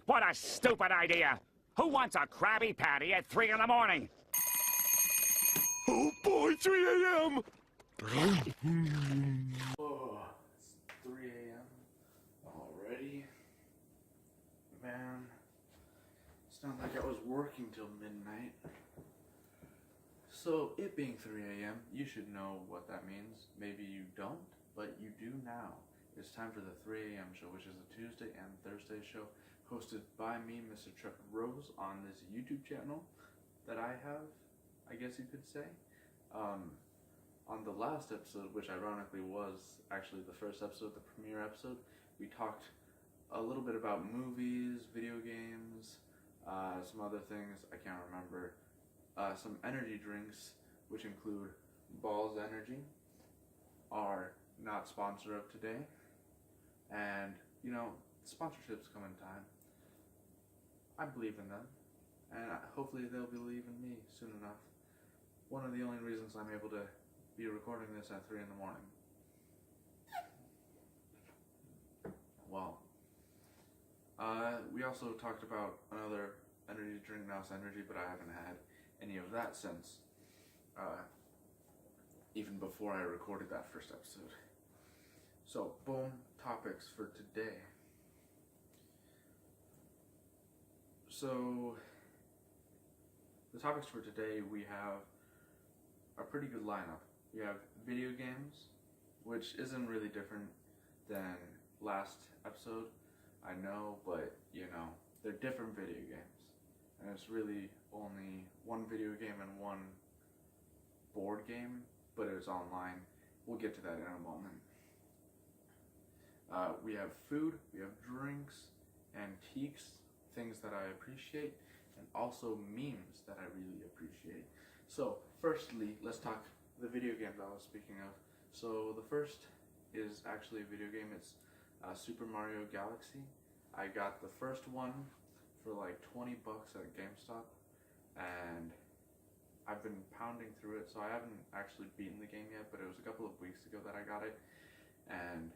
What a stupid idea! Who wants a Krabby Patty at 3 in the morning? Oh boy, 3 a.m. Oh, it's 3 a.m. already. Man, it's not like I was working till midnight. So, it being 3 a.m., you should know what that means. Maybe you don't, but you do now. It's time for the 3 a.m. show, which is a Tuesday and Thursday show, hosted by me, Mr. Chuck Rose, on this YouTube channel that I have, I guess you could say. On the last episode, which ironically was actually the first episode, the premiere episode, we talked a little bit about movies, video games, some other things I can't remember, some energy drinks, which include Bawls Energy, are not sponsor of today, and you know, sponsorships come in time. I believe in them, and hopefully they'll believe in me soon enough. One of the only reasons I'm able to be recording this at 3 in the morning. Well, we also talked about another energy drink, Mouse Energy, but I haven't had any of that since, even before I recorded that first episode. So, boom, topics for today. So, the topics for today, we have a pretty good lineup. We have video games, which isn't really different than last episode, I know, but you know, they're different video games. And it's really only one video game and one board game, but it's online. We'll get to that in a moment. We have food, we have drinks, antiques, things that I appreciate, and also memes that I really appreciate. So, firstly, let's talk the video game that I was speaking of. So, the first is actually a video game. It's Super Mario Galaxy. I got the first one for like 20 bucks at GameStop, and I've been pounding through it, so I haven't actually beaten the game yet, but it was a couple of weeks ago that I got it, and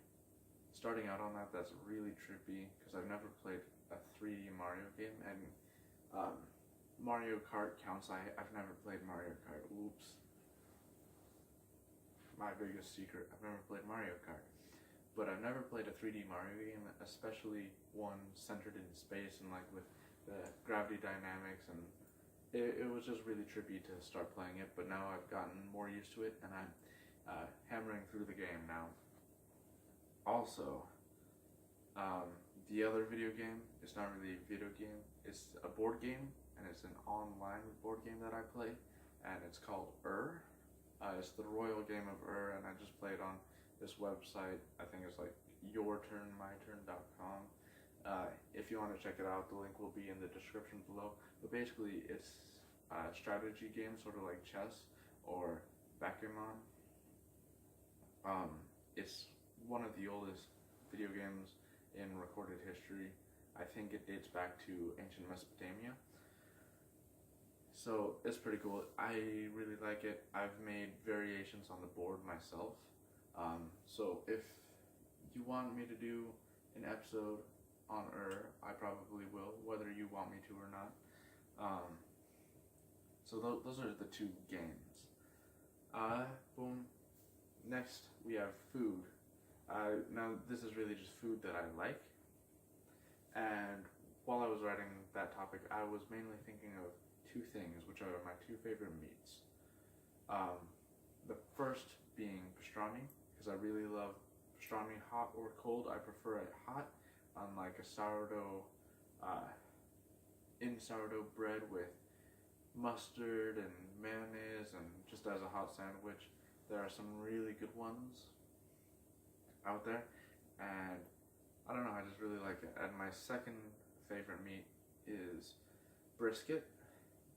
starting out on that, that's really trippy, because I've never played a 3D Mario game, and Mario Kart counts. I've never played Mario Kart. Oops. My biggest secret, I've never played Mario Kart. But I've never played a 3D Mario game, especially one centered in space and like with the gravity dynamics, and it was just really trippy to start playing it, but now I've gotten more used to it, and I'm hammering through the game now. Also, the other video game, it's not really a video game, it's a board game, and it's an online board game that I play, and it's called It's the royal game of and I just play it on this website. I think it's like yourturnmyturn.com. If you want to check it out, the link will be in the description below. But basically, it's a strategy game, sort of like chess or backgammon. It's one of the oldest video games in recorded history. I think it dates back to ancient Mesopotamia. So it's pretty cool. I really like it. I've made variations on the board myself. So if you want me to do an episode on I probably will, whether you want me to or not. So those are the two games. Boom. Next we have food. Now this is really just food that I like. And while I was writing that topic, I was mainly thinking of two things, which are my two favorite meats. The first being pastrami, because I really love pastrami hot or cold. I prefer it hot on like a sourdough, in sourdough bread with mustard and mayonnaise, and just as a hot sandwich. There are some really good ones out there, and I don't know, I just really like it. And my second favorite meat is brisket,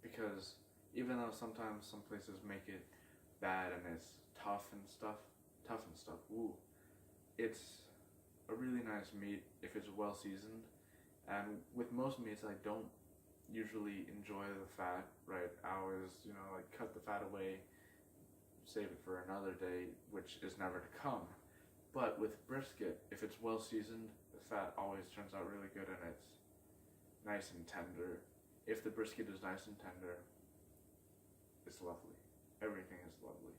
because even though sometimes some places make it bad and it's tough and stuff, ooh, it's a really nice meat if it's well seasoned. And with most meats, I don't usually enjoy the fat, right? I always, like cut the fat away, save it for another day, which is never to come. But with brisket, if it's well seasoned, the fat always turns out really good, and nice and tender. If the brisket is nice and tender, it's lovely. Everything is lovely.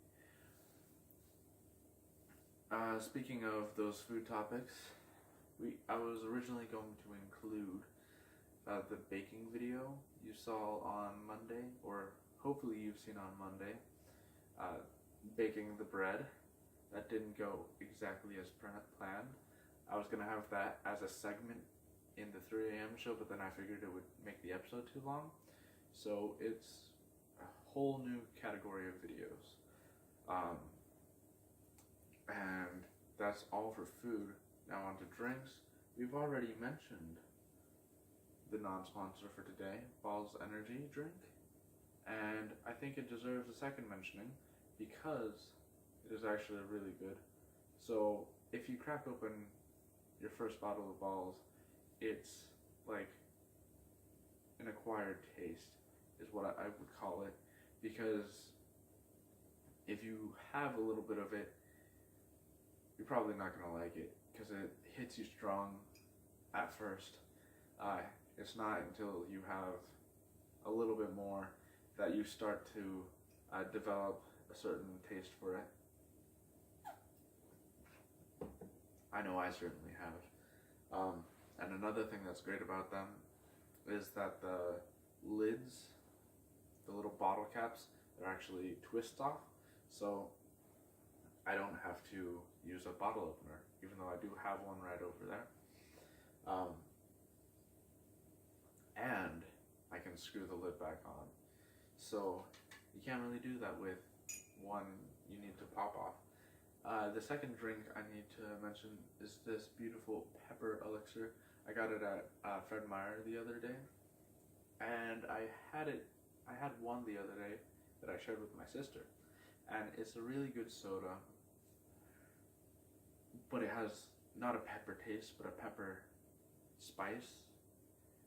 Speaking of those food topics, I was originally going to include the baking video you saw on Monday, or hopefully you've seen on Monday, baking the bread. That didn't go exactly as planned. I was going to have that as a segment in the 3 a.m. show, but then I figured it would make the episode too long. So it's a whole new category of videos. And that's all for food. Now on to drinks. We've already mentioned the non-sponsor for today, Bawls Energy drink. And I think it deserves a second mentioning because it is actually really good. So if you crack open your first bottle of Bawls, it's like an acquired taste is what I would call it, because if you have a little bit of it, you're probably not going to like it because it hits you strong at first. It's not until you have a little bit more that you start to develop a certain taste for it. I know I certainly have. And another thing that's great about them is that the lids, the little bottle caps, they're actually twist off, so I don't have to use a bottle opener, even though I do have one right over there. And I can screw the lid back on. So you can't really do that with one you need to pop off. The second drink I need to mention is this beautiful pepper elixir. I got it at Fred Meyer the other day, and I had one the other day that I shared with my sister, and it's a really good soda, but it has not a pepper taste, but a pepper spice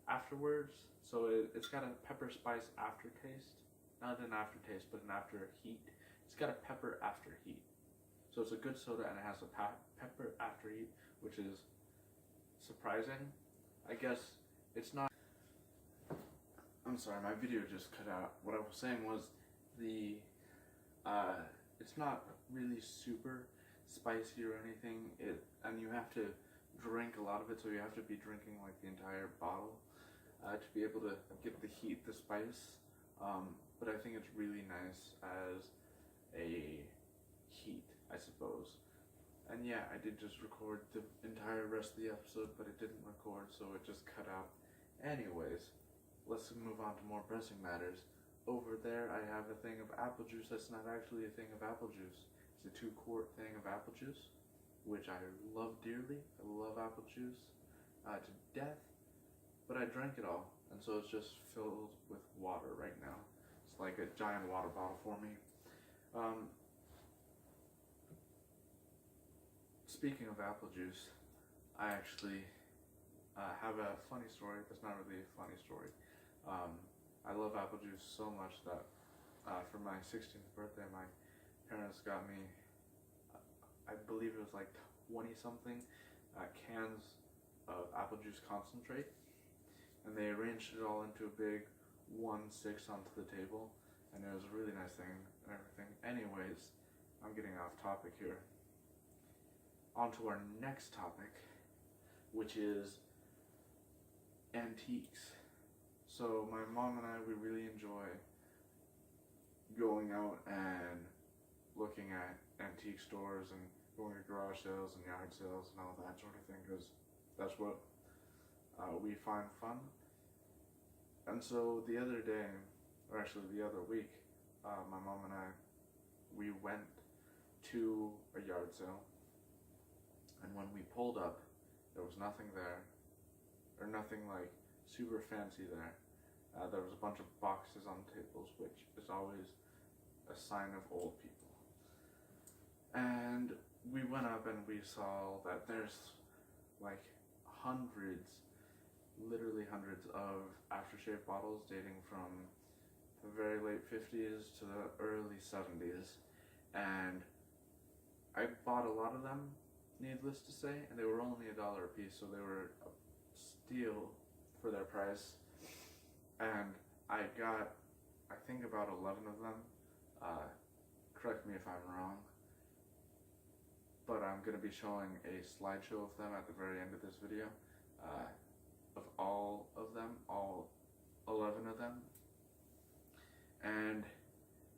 afterwards. So it's got a pepper spice aftertaste, not an aftertaste, but an after heat. It's got a pepper after heat. So it's a good soda, and it has a pepper after heat, which is surprising. I guess it's not. I'm sorry, my video just cut out. What I was saying was it's not really super spicy or anything. And you have to drink a lot of it, so you have to be drinking like the entire bottle to be able to get the heat, the spice. But I think it's really nice as a heat, I suppose. And yeah, I did just record the entire rest of the episode, but it didn't record, so it just cut out. Anyways, let's move on to more pressing matters. Over there, I have a thing of apple juice that's not actually a thing of apple juice. It's a 2-quart thing of apple juice, which I love dearly. I love apple juice to death, but I drank it all, and so it's just filled with water right now. It's like a giant water bottle for me. Speaking of apple juice, I actually have a funny story. That's not really a funny story. I love apple juice so much that for my 16th birthday, my parents got me, I believe it was like 20-something cans of apple juice concentrate, and they arranged it all into a big 1/6 onto the table, and it was a really nice thing and everything. Anyways, I'm getting off topic here. On to our next topic, which is antiques. So my mom and I, we really enjoy going out and looking at antique stores and going to garage sales and yard sales and all that sort of thing, because that's what we find fun. And so the other day, or actually the other week, my mom and I, we went to a yard sale, and when we pulled up, there was nothing there, or nothing like super fancy there. There was a bunch of boxes on tables, which is always a sign of old people. And we went up and we saw that there's like hundreds, literally hundreds of aftershave bottles dating from the very late 50s to the early 70s. And I bought a lot of them, needless to say, and they were only $1 a piece, so they were a steal for their price, and I got, I think, about 11 of them. Correct me if I'm wrong, but I'm going to be showing a slideshow of them at the very end of this video, of all of them, all 11 of them. And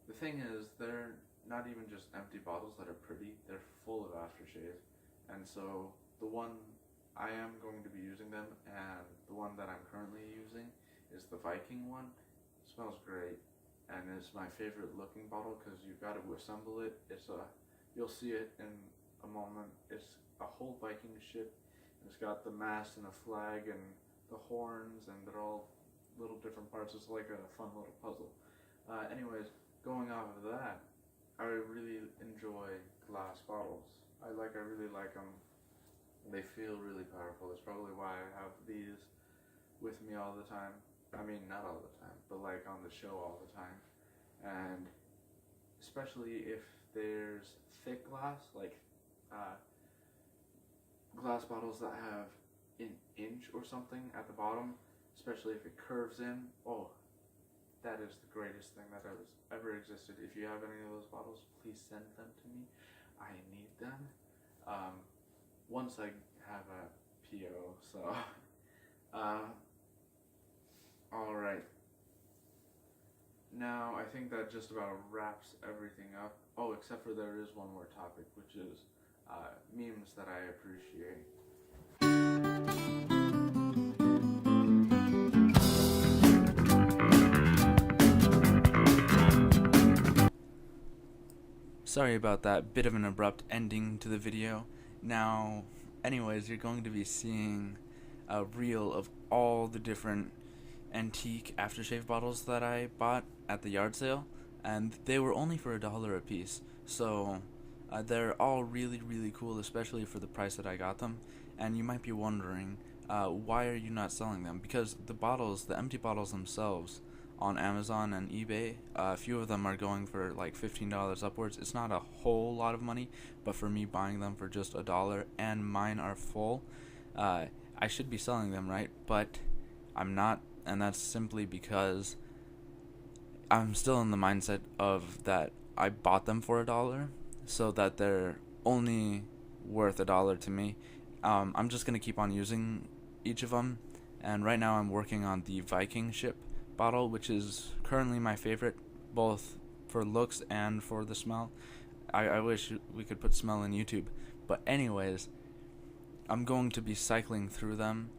the thing is, they're not even just empty bottles that are pretty, they're full of aftershave. And so the one I am going to be using them, and the one that I'm currently using is the Viking one. It smells great, and it's my favorite looking bottle because you've got to assemble it. You'll see it in a moment. It's a whole Viking ship. It's got the mast and a flag and the horns, and they're all little different parts. It's like a fun little puzzle. Anyways, going off of that, I really enjoy glass bottles. I really like them. They feel really powerful. That's probably why I have these with me all the time. I mean, not all the time, but like on the show all the time. And especially if there's thick glass, like glass bottles that have an inch or something at the bottom, especially if it curves in. Oh, that is the greatest thing that has ever existed. If you have any of those bottles, please send them to me. I need them. Once I have a PO, so. Alright. Now, I think that just about wraps everything up. Oh, except for there is one more topic, which is memes that I appreciate. Sorry about that bit of an abrupt ending to the video. Now, anyways, you're going to be seeing a reel of all the different antique aftershave bottles that I bought at the yard sale, and they were only for $1 a piece. So they're all really, really cool, especially for the price that I got them. And you might be wondering, why are you not selling them? Because the bottles, the empty bottles themselves, on Amazon and eBay, a few of them are going for like $15 upwards. It's not a whole lot of money, but for me buying them for just $1 and mine are full, I should be selling them, right? But I'm not, and that's simply because I'm still in the mindset of that I bought them for $1, so that they're only worth $1 to me. I'm just gonna keep on using each of them, and right now I'm working on the Viking ship bottle, which is currently my favorite, both for looks and for the smell. I wish we could put smell in YouTube, but anyways, I'm going to be cycling through them.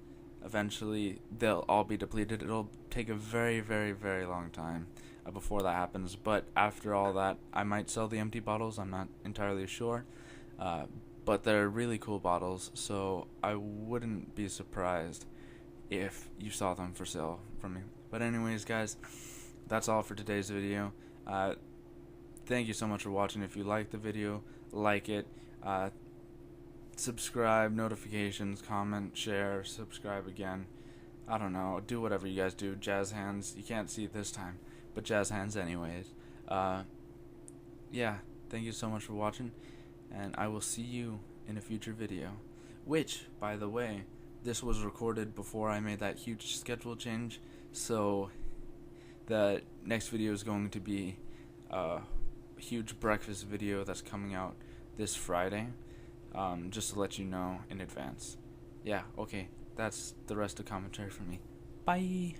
Eventually they'll all be depleted. It'll take a very, very, very long time before that happens, but after all that I might sell the empty bottles. I'm not entirely sure, but they're really cool bottles, so I wouldn't be surprised if you saw them for sale from me. But anyways, guys, that's all for today's video. Thank you so much for watching. If you liked the video, like it, subscribe, notifications, comment, share, subscribe again. I don't know, do whatever you guys do. Jazz hands, you can't see it this time, but jazz hands anyways. Yeah, thank you so much for watching, and I will see you in a future video. Which, by the way, this was recorded before I made that huge schedule change, so the next video is going to be a huge breakfast video that's coming out this Friday, just to let you know in advance. Yeah, okay, that's the rest of commentary from me. Bye!